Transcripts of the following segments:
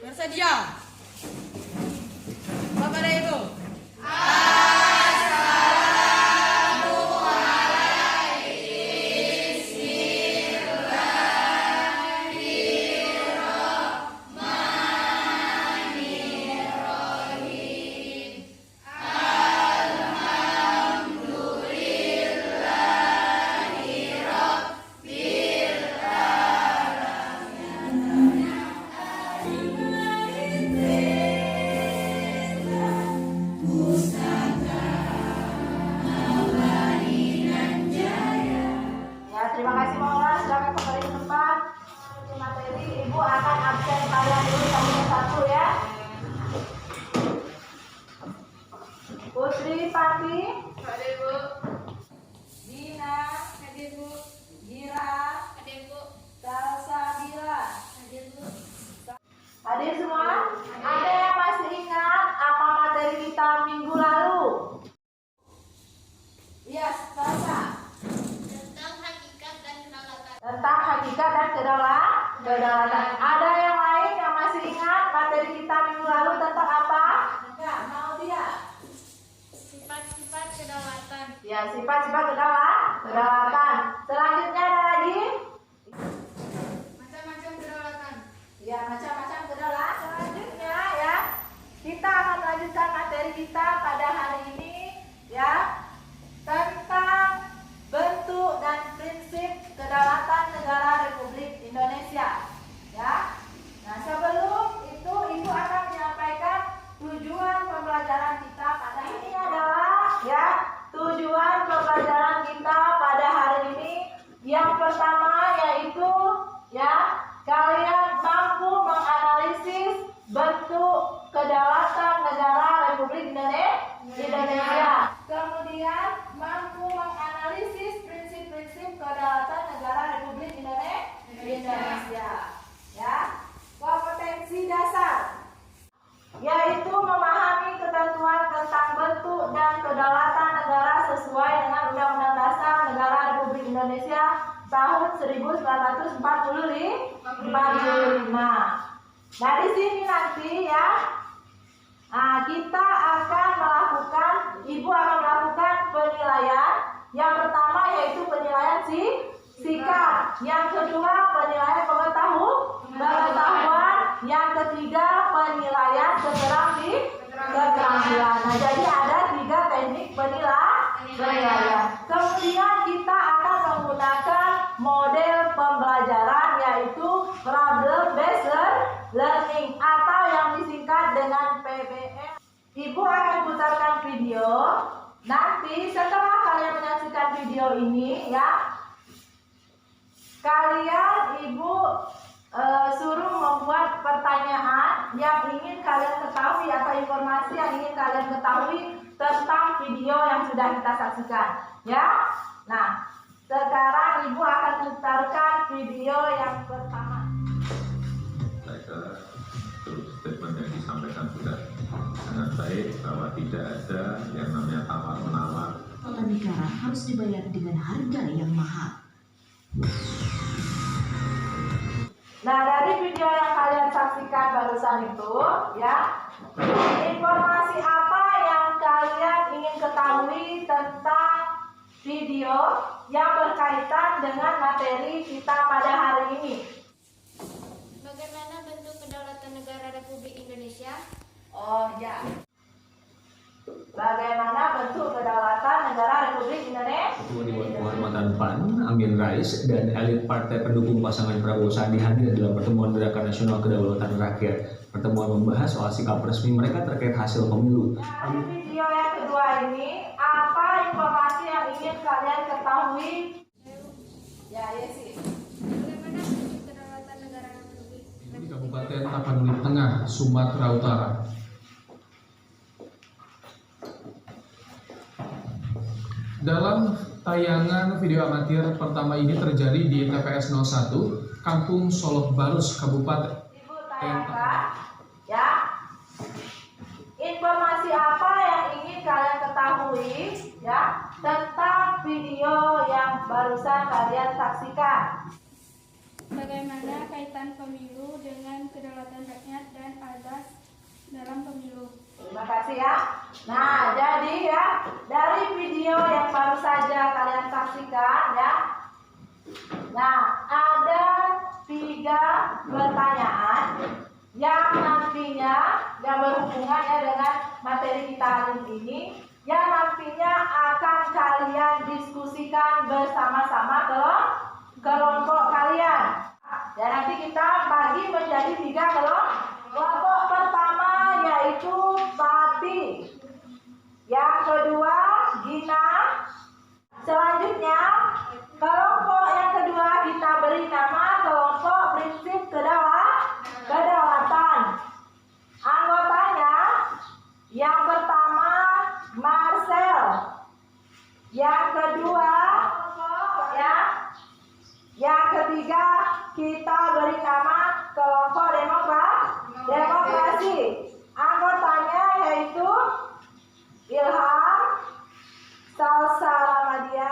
Bersedia. Bapak dan Ibu. Terima kasih Maula, silakan kembali ke tempat. Materi Ibu akan absen kalian dulu satu ya. Putri Pati, Hadir Bu. Dina, Hadir Bu. Gira, Hadir Bu. Salsabila. Hadir Bu. Hadir semua? Ada yang masih ingat apa materi kita minggu lalu? Iya, Salsa. Tentang hakikat dan kedaulatan. Tentang hakikat dan kedaulatan. Ada yang lain yang masih ingat materi kita minggu lalu tentang apa? Enggak, mau dia. Sifat-sifat kedaulatan. Ya, sifat-sifat kedaulatan. Selanjutnya ada lagi? Macam-macam kedaulatan. Ya, macam-macam kedaulatan. Selanjutnya ya, kita akan melanjutkan materi kita pada hari ini ya, tentang bentuk dan prinsip kedaulatan negara Republik Indonesia. Ya. Nah, sebelum itu Ibu akan menyampaikan tujuan pembelajaran kita pada hari ini adalah ya, tujuan pembelajaran kita pada hari ini yang pertama yaitu ya, kalian mampu menganalisis bentuk kedaulatan negara Republik Indonesia. Kemudian mampu menganalisis prinsip-prinsip kedaulatan negara Republik Indonesia. Ya. Kompetensi dasar yaitu memahami ketentuan tentang bentuk dan kedaulatan negara sesuai dengan Undang-Undang Dasar Negara Republik Indonesia tahun 1945. Nah, di sini nanti ya, kita akan melakukan, Ibu akan melakukan penilaian. Yang pertama yaitu penilaian sikap, yang kedua penilaian pengetahuan, yang ketiga penilaian keterampilan. Nah, jadi ada 3 teknik penilaian. Kemudian kita akan menggunakan model pembelajaran yaitu problem based learning atau yang disingkat dengan PBL. Ibu akan putarkan video. Nanti setelah kalian menyaksikan video ini ya, kalian Ibu suruh membuat pertanyaan yang ingin kalian ketahui atau informasi yang ingin kalian ketahui tentang video yang sudah kita saksikan ya. Nah, sekarang Ibu akan putarkan video yang pertama. Saya kira statement yang disampaikan sudah sangat baik bahwa tidak ada yang namanya tawar-menawar. Kepala negara harus dibayar dengan harga yang mahal. Nah, dari video yang kalian saksikan barusan itu ya, informasi apa yang kalian ingin ketahui tentang video yang berkaitan dengan materi kita pada hari ini? Bagaimana bentuk kedaulatan negara Republik Indonesia? Oh ya. Bagaimana bentuk kedaulatan negara Republik Indonesia? Dewan Kehormatan PAN, Amin Rais, dan elit partai pendukung pasangan Prabowo Sandi hadir dalam pertemuan Gerakan Nasional Kedaulatan Rakyat. Pertemuan membahas soal sikap resmi mereka terkait hasil pemilu. Nah, di video yang kedua ini, apa informasi yang ingin kalian ketahui? Ya, Yesi. Bagaimana bentuk kedaulatan negara Republik Di Kabupaten Tapanuli Tengah, Sumatera Utara. Dalam tayangan video amatir pertama ini terjadi di TPS 01, Kampung Solok Barus, Kabupaten. Ibu tayangkan, ya. Informasi apa yang ingin kalian ketahui, ya? kalian saksikan. Bagaimana kaitan pemilu dengan kedaulatan rakyat dan azas dalam pemilu? Terima kasih ya. Nah, jadi ya, dari video yang baru saja kalian saksikan ya. Nah, ada 3 pertanyaan yang nantinya yang berhubungan ya dengan materi kita hari ini, yang nantinya akan kalian diskusikan bersama-sama ke kelompok kalian. Ya, nanti kita bagi menjadi 3 kelompok. Kelompok pertama yaitu Pati, yang kedua Gina. Selanjutnya kelompok yang kedua kita beri nama kelompok prinsip kedaulatan. Anggotanya yang pertama Marcel, yang kedua ya, yang ketiga kita beri nama kelompok demokrasi. Anggotanya yaitu Ilham, Salsa Ramadia.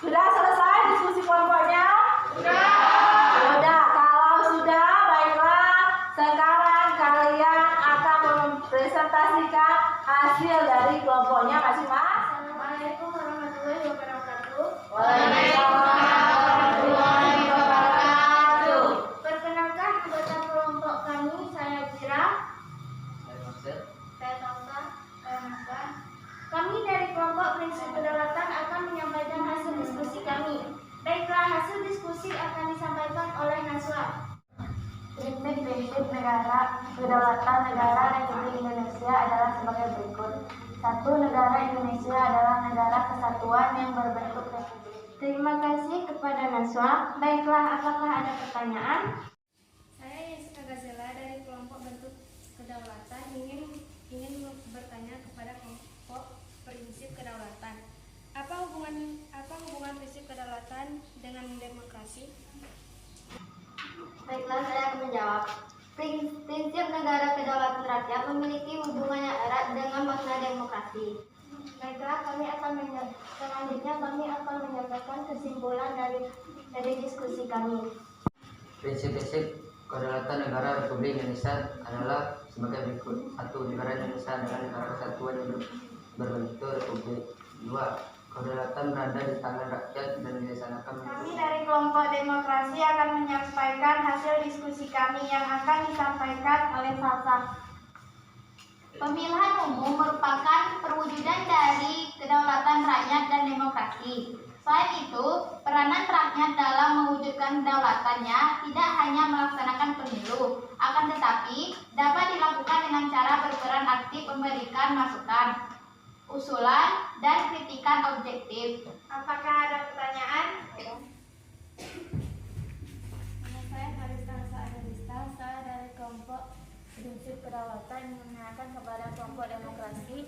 Sudah selesai diskusi kelompoknya? Sudah. Kalau sudah, baiklah. Sekarang kalian akan mempresentasikan hasil dari kelompoknya masing-masing. Assalamualaikum warahmatullahi wabarakatuh. Waalaikumsalam warahmatullahi wabarakatuh. Perkenalkan anggota kelompok kami, saya Jira. Saya Salsa. Saya Nasra. Kami dari kelompok prinsip kedaulatan akan menyampaikan hasil diskusi kami. Baiklah, hasil diskusi akan disampaikan oleh Naswa. Prinsip negara kedaulatan negara Republik Indonesia adalah sebagai berikut. 1. Negara Indonesia adalah negara kesatuan yang berbentuk republik. Terima kasih kepada Naswa. Baiklah, apakah ada pertanyaan? Saya Yesika Gazela dari kelompok bentuk kedaulatan ingin bertanya kepada kelompok prinsip kedaulatan. Apa hubungan prinsip kedaulatan dengan demokrasi? Baiklah, saya akan menjawab. Prinsip negara kedaulatan rakyat memiliki hubungan yang erat dengan makna demokrasi. Baiklah, selanjutnya kami akan menyampaikan kesimpulan dari diskusi kami. Prinsip-prinsip kedaulatan negara Republik Indonesia adalah sebagai berikut. 1. Negara Indonesia adalah negara kesatuan yang berbentuk republik. 2. Kedaulatan berada di tangan rakyat dan dilaksanakan. Kami dari kelompok demokrasi akan menyampaikan hasil diskusi kami yang akan disampaikan oleh Salsa. Pemilihan umum merupakan perwujudan dari kedaulatan rakyat dan demokrasi. Selain itu, peranan rakyat dalam mewujudkan kedaulatannya tidak hanya melaksanakan pemilu, akan tetapi dapat dilakukan dengan cara berperan aktif memberikan masukan, usulan, dan kritikan objektif. Apakah ada pertanyaan? Nama saya Harista Saadista, saya dari kelompok prinsip kedaulatan menanyakan kepada kelompok demokrasi,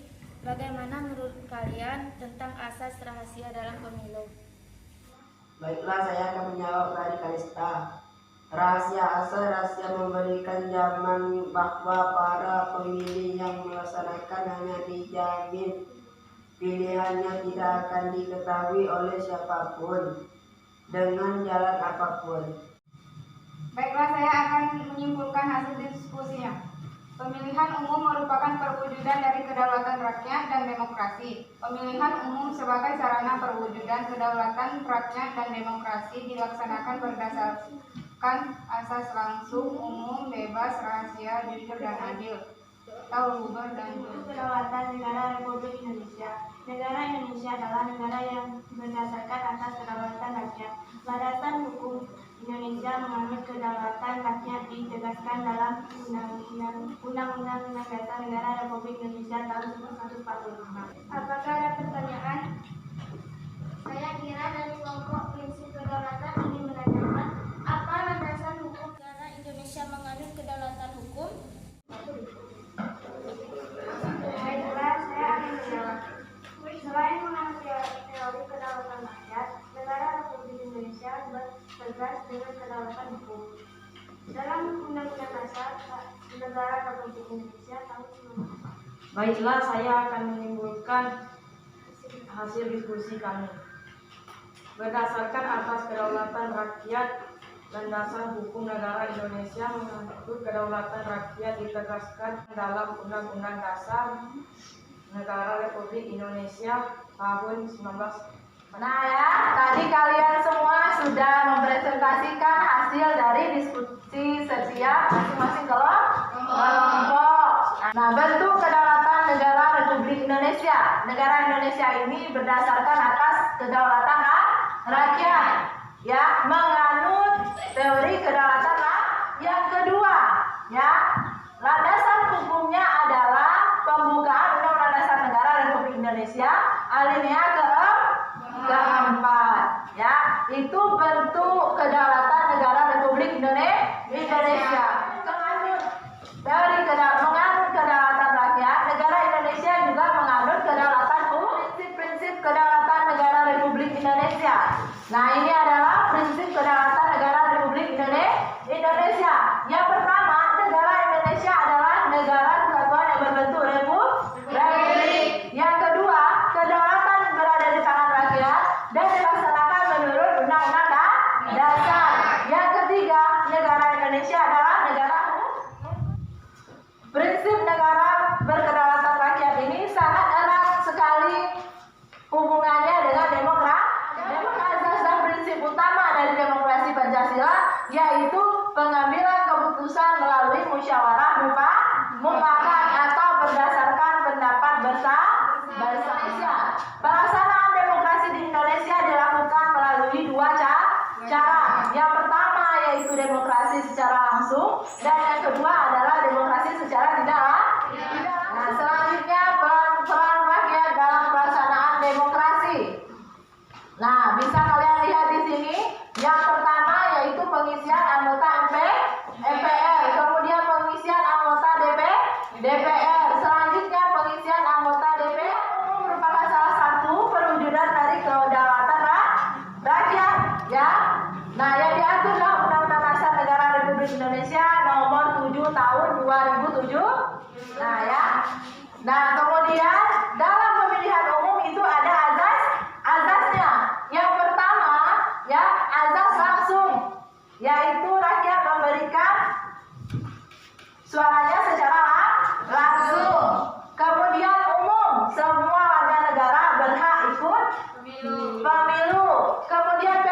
bagaimana menurut kalian tentang asas rahasia dalam pemilu? Baiklah, saya akan menjawab dari Kalista. Rahasia memberikan zaman bahwa para pemilih yang melaksanakan hanya dijamin pilihannya tidak akan diketahui oleh siapapun dengan jalan apapun. Baiklah, saya akan menyimpulkan hasil diskusinya. Pemilihan umum merupakan perwujudan dari kedaulatan rakyat dan demokrasi. Pemilihan umum sebagai sarana perwujudan kedaulatan rakyat dan demokrasi dilaksanakan berdasarkan asas langsung, umum, bebas, rahasia, jujur, dan adil. Tahu luber dan kedaulatan negara Republik Indonesia. Negara Indonesia adalah negara yang berdasarkan atas kedaulatan rakyat. Landasan hukum Indonesia menganut kedaulatan rakyat ditegaskan dalam Undang-Undang Dasar Negara Republik Indonesia tahun 1945. Apakah ada pertanyaan? Saya kira dari kelompok prinsip kedaulatan ingin menanyakan apa landasan tegas dengan kedaulatan hukum. Dalam Undang-Undang Dasar Negara Republik Indonesia tahun 1945. Baiklah, saya akan menyimpulkan hasil diskusi kami. Berdasarkan asas kedaulatan rakyat dan dasar hukum negara Indonesia mengatur kedaulatan rakyat ditegaskan dalam Undang-Undang Dasar Negara Republik Indonesia tahun 1945. Nah ya, tadi kalian semua sudah mempresentasikan hasil dari diskusi setiap masing-masing kelompok. Nah, bentuk kedaulatan negara Republik Indonesia. Negara Indonesia ini berdasarkan atas kedaulatan rakyat, ya, menganut teori kedaulatan yang kedua, ya. Landasan hukumnya adalah pembukaan Undang-Undang Dasar Negara Republik Indonesia alinea keempat, ya. Itu bentuk kedaulatan negara Republik Indonesia. Menganut teori menganut kedaulatan rakyat, negara Indonesia juga menganut kedaulatan hukum. Prinsip kedaulatan negara Republik Indonesia. Nah, ini adalah prinsip kedaulatan negara Republik Indonesia. Yang pertama, negara Indonesia adalah negara kesatuan yang berbentuk republik. Yang kedua, kedaulatan berada di tangan rakyat dan dilaksanakan menurut Undang-Undang Dasar. Yang ketiga, negara Indonesia adalah negara hukum. Prinsip negara berkedaulatan rakyat ini sangat erat sekali hubungannya dengan demokrasi. Dan prinsip utama dari demokrasi Pancasila yaitu pengambilan keputusan melalui musyawarah mufakat atau berdasarkan pendapat bersama. Pelaksanaan demokrasi di Indonesia dilakukan melalui dua cara. Yang pertama yaitu demokrasi secara langsung dan yang kedua adalah demokrasi secara tidak langsung. Nah, selanjutnya peran rakyat dalam pelaksanaan demokrasi. Nah, bisa kalian lihat di sini. Yang pertama yaitu pengisian anggota MPR, kemudian pengisian anggota DPR, selanjutnya pengisian anggota DPR merupakan salah satu perwujudan dari kedaulatan rakyat, ya. Nah, yang diatur dalam Undang-Undang Dasar Negara Republik Indonesia nomor 7 tahun 2007. Nah, ya. Nah, kemudian dalam pemilihan umum itu ada azasnya. Yang pertama, ya, azas langsung, yaitu rakyat memberikan suaranya secara langsung. Kemudian umum, semua warga negara berhak ikut pemilu. Kemudian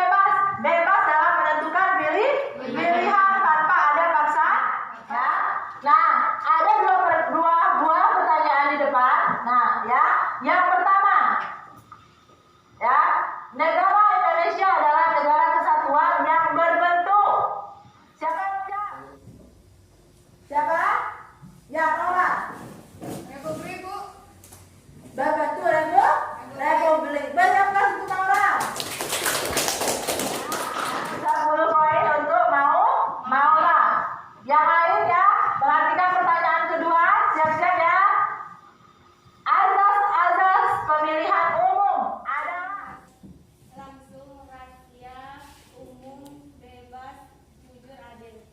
bebas dalam menentukan pilihan tanpa ada paksaan, ya. Nah, ada dua buah pertanyaan di depan. Nah, ya, yang pertama, ya, negara Indonesia adalah negara kesatuan yang berbentuk. Siapa yang jawab? Siapa? Yang nolak? Republik, Bu. Berbentuk republik. Banyak kelas untuk orang. 10 poin untuk mau lah. Yang lain, ya, perhatikan pertanyaan kedua. Siap-siap, ya. Azas pemilihan umum adalah Langsung, rahasia, umum, bebas, jujur, adil.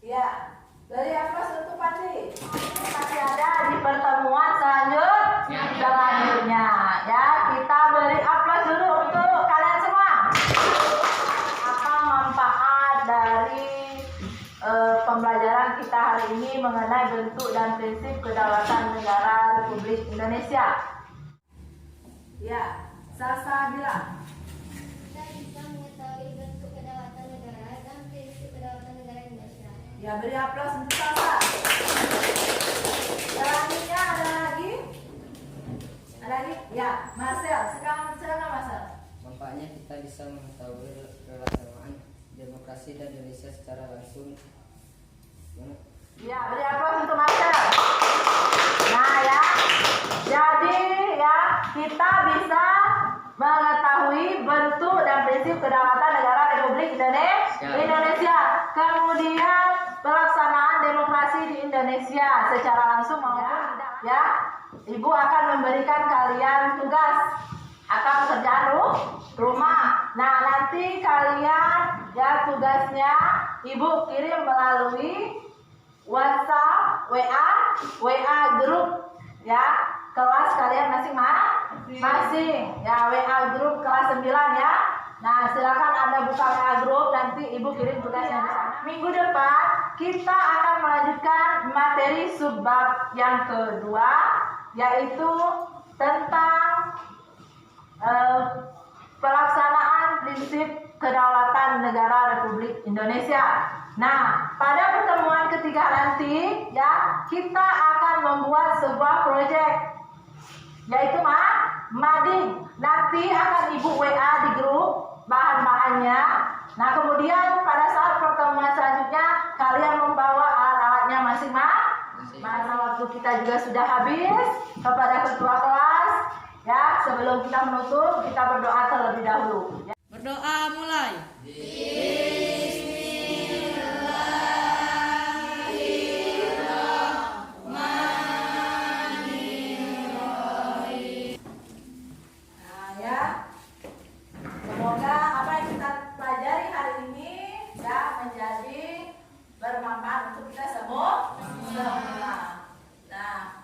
ya. Dari atas untuk Pandi. Masih ada di pertemuan selanjutnya, ya. Kita beri aplaus dulu untuk kalian semua. Apa manfaat dari pembelajaran kita hari ini mengenai bentuk dan prinsip kedaulatan negara Republik Indonesia? Ya, Sasa bilang. Kita bisa mengetahui bentuk kedaulatan negara dan prinsip kedaulatan negara Indonesia. Ya, beri aplaus untuk Sasa. Selanjutnya ada lagi? Ada lagi? Ya, Marcel. Silakan Marcel. Manfaatnya kita bisa mengetahui pelaksanaan demokrasi dan Indonesia secara langsung. Ya, beri aplaus untuk Marcel. Nah, ya. Jadi, ya, kita bisa mengetahui bentuk dan prinsip kedaulatan negara Republik Indonesia. Kemudian pelaksanaan demokrasi di Indonesia secara langsung maupun tidak, ya. Ibu akan memberikan kalian tugas atau pekerjaan rumah. Nah, nanti kalian ya tugasnya Ibu kirim melalui WhatsApp, WA grup ya kelas kalian masing-masing ya, WA grup kelas 9 ya. Nah, silakan Anda buka WA grup, nanti Ibu kirim tugasnya di sana. Minggu depan kita akan melanjutkan materi subbab yang kedua, yaitu tentang pelaksanaan prinsip kedaulatan negara Republik Indonesia. Nah, pada pertemuan ketiga nanti ya kita akan membuat sebuah proyek, yaitu mading. Nanti akan Ibu WA di grup bahan-bahannya. Nah, kemudian pada saat pertemuan selanjutnya kalian membawa alat-alatnya masing-masing. Masa waktu kita juga sudah habis. Kepada ketua kelas ya, sebelum kita menutup kita berdoa terlebih dahulu. Berdoa mulai. Nah ya, semoga apa yang kita pelajari hari ini ya menjadi bermanfaat untuk kita semua. Nah,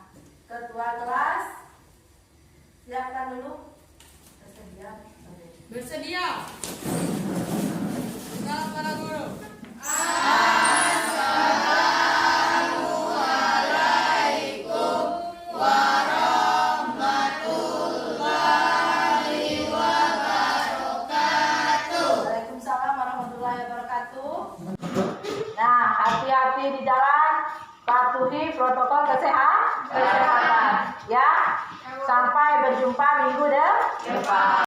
ketua kelas siapkan dulu. Bersedia. Salam para guru. Waalaikumsalam warahmatullahi wabarakatuh. Nah, hati-hati di jalan, patuhi protokol kesehatan ya. Sampai berjumpa minggu depan.